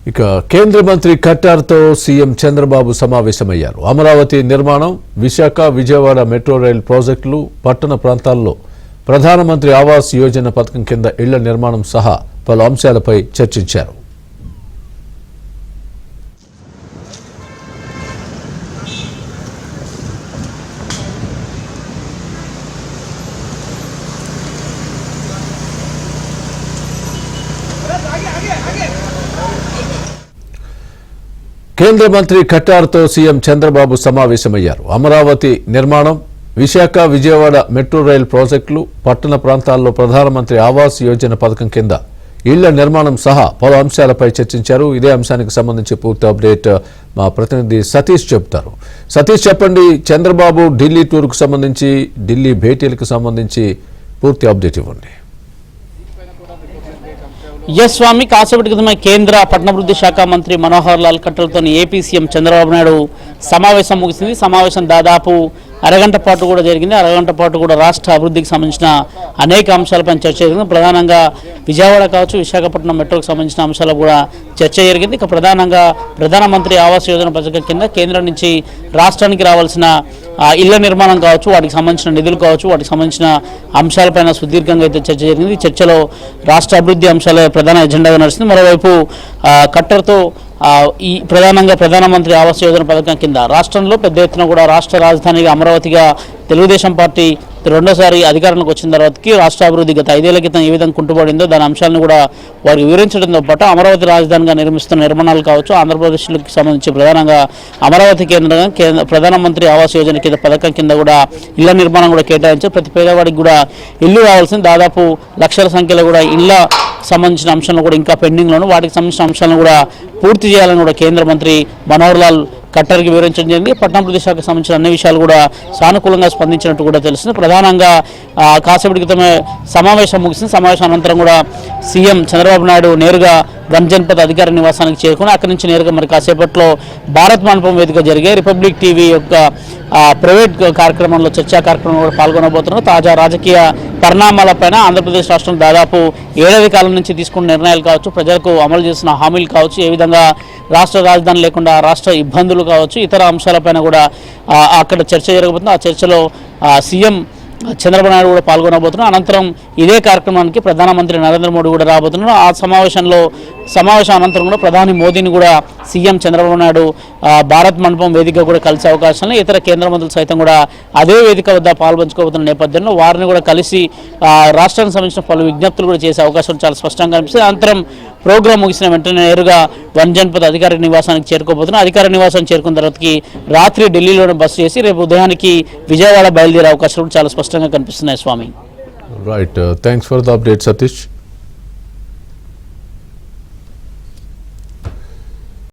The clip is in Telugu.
ఇక కేంద్ర మంత్రి కట్టార్తో సీఎం చంద్రబాబు సమావేశమయ్యారు. అమరావతి నిర్మాణం, విశాఖ, విజయవాడ మెట్రో రైల్ ప్రాజెక్టులు, పట్టణ ప్రాంతాల్లో ప్రధానమంత్రి ఆవాస్ యోజన పథకం కింద ఇళ్ల నిర్మాణం సహా పలు అంశాలపై చర్చించారు. కేంద్ర మంత్రి కట్టార్తో సీఎం చంద్రబాబు సమావేశమయ్యారు. అమరావతి నిర్మాణం, విశాఖ, విజయవాడ మెట్రో రైల్ ప్రాజెక్టులు, పట్టణ ప్రాంతాల్లో ప్రధానమంత్రి ఆవాస్ యోజన పథకం కింద ఇళ్ల నిర్మాణం సహా పలు అంశాలపై చర్చించారు. ఇదే అంశానికి సంబంధించి పూర్తి అప్డేట్ మా ప్రతినిధి సతీష్ చెబుతారు. సతీష్, చెప్పండి, చంద్రబాబు ఢిల్లీ టూర్కు సంబంధించి, ఢిల్లీ భేటీలకు సంబంధించి పూర్తి అప్డేట్ ఇవ్వండి. ఎస్ స్వామి, కాసేపటి క్రితమే కేంద్ర పట్టణాభివృద్ధి శాఖ మంత్రి మనోహర్ లాల్ ఖట్టర్తో ఏపీ సీఎం చంద్రబాబు నాయుడు సమావేశం ముగిసింది. సమావేశం దాదాపు అరగంట పాటు కూడా జరిగింది. అరగంట పాటు కూడా రాష్ట్ర అభివృద్ధికి సంబంధించిన అనేక అంశాలపై చర్చ జరిగింది. ప్రధానంగా విజయవాడ కావచ్చు, విశాఖపట్నం మెట్రోకి సంబంధించిన అంశాలు కూడా చర్చ జరిగింది. ఇక ప్రధానంగా ప్రధానమంత్రి ఆవాస్ యోజన పథకం కింద కేంద్రం నుంచి రాష్ట్రానికి రావాల్సిన ఇళ్ల నిర్మాణం కావచ్చు, వాటికి సంబంధించిన నిధులు కావచ్చు, వాటికి సంబంధించిన అంశాలపైన సుదీర్ఘంగా అయితే చర్చ జరిగింది. ఈ చర్చలో రాష్ట్ర అభివృద్ధి అంశాలే ప్రధాన ఎజెండాగా నడుస్తుంది. మరోవైపు కట్టర్తో ఈ ప్రధానంగా ప్రధానమంత్రి ఆవాస్ యోజన పథకం కింద రాష్ట్రంలో పెద్ద ఎత్తున కూడా రాష్ట్ర రాజధానిగా అమరావతిగా తెలుగుదేశం పార్టీ రెండోసారి అధికారంలోకి వచ్చిన తర్వాతకి రాష్ట్ర అభివృద్ధి గత 5 ఏళ్ల క్రితం ఏ విధంగా కుంటుపడిందో దాని అంశాలను కూడా వారికి వివరించడంతో పాటు అమరావతి రాజధానిగా నిర్మిస్తున్న నిర్మాణాలు కావచ్చు, ఆంధ్రప్రదేశ్కి సంబంధించి ప్రధానంగా అమరావతి కేంద్రంగా ప్రధానమంత్రి ఆవాస్ యోజన కింద పథకం కింద కూడా ఇళ్ల నిర్మాణం కూడా కేటాయించారు. ప్రతి పేదవాడికి కూడా ఇల్లు రావాల్సింది. దాదాపు లక్షల సంఖ్యలో కూడా ఇళ్ల సంబంధించిన అంశాలను కూడా ఇంకా పెండింగ్లోను, వాటికి సంబంధించిన అంశాలను కూడా పూర్తి చేయాలని కూడా కేంద్ర మంత్రి మనోహర్ లాల్ ఖట్టర్కి వివరించడం జరిగింది. పట్టణాభివృద్ధి శాఖకు సంబంధించిన అన్ని విషయాలు కూడా సానుకూలంగా స్పందించినట్టు కూడా తెలుస్తుంది. ప్రధానంగా కాసేపటి క్రితమే సమావేశం ముగిసింది. సమావేశం అనంతరం కూడా సీఎం చంద్రబాబు నాయుడు నేరుగా వన్ జన్పథ్ అధికార నివాసానికి చేరుకుని అక్కడి నుంచి నేరుగా మరి కాసేపట్లో భారత్ మండపం వేదిక జరిగే రిపబ్లిక్ టీవీ యొక్క ప్రైవేట్ కార్యక్రమంలో చర్చా కార్యక్రమంలో కూడా పాల్గొనబోతున్నారు. తాజా రాజకీయ పరిణామాలపైన ఆంధ్రప్రదేశ్ రాష్ట్రం దాదాపు 7 ఏళ్ల కాలం నుంచి తీసుకున్న నిర్ణయాలు కావచ్చు, ప్రజలకు అమలు చేసిన హామీలు కావచ్చు, ఏ విధంగా రాష్ట్ర రాజధాని లేకుండా రాష్ట్ర ఇబ్బందులు కావచ్చు, ఇతర అంశాలపైన కూడా అక్కడ చర్చ జరగబోతుంది. ఆ చర్చలో సీఎం చంద్రబాబు నాయుడు కూడా పాల్గొనబోతున్నారు. అనంతరం ఇదే కార్యక్రమానికి ప్రధానమంత్రి నరేంద్ర మోడీ కూడా రాబోతున్నారు. ఆ సమావేశం అనంతరం కూడా ప్రధాని మోదీని కూడా సీఎం చంద్రబాబు నాయుడు భారత్ మండపం వేదిక కూడా కలిసే అవకాశాలు, ఇతర కేంద్ర మంత్రులు సైతం కూడా అదే వేదిక వద్ద పాల్పంచుకోబోతున్న నేపథ్యంలో వారిని కూడా కలిసి రాష్ట్రానికి సంబంధించిన పలు విజ్ఞప్తులు కూడా చేసే అవకాశాలు చాలా స్పష్టంగా కనిపిస్తుంది. అనంతరం ప్రోగ్రాం ముగిసిన వెంటనే నేరుగా వన్ జన్పథ్ అధికార నివాసానికి చేరుకోబోతున్నారు. అధికార నివాసం చేరుకున్న తర్వాతకి రాత్రి ఢిల్లీలోనే బస్సు చేసి రేపు ఉదయానికి విజయవాడ బయలుదేరే అవకాశాలు చాలా స్పష్టంగా కనిపిస్తున్నాయి. Swami, right, thanks for the update Satish.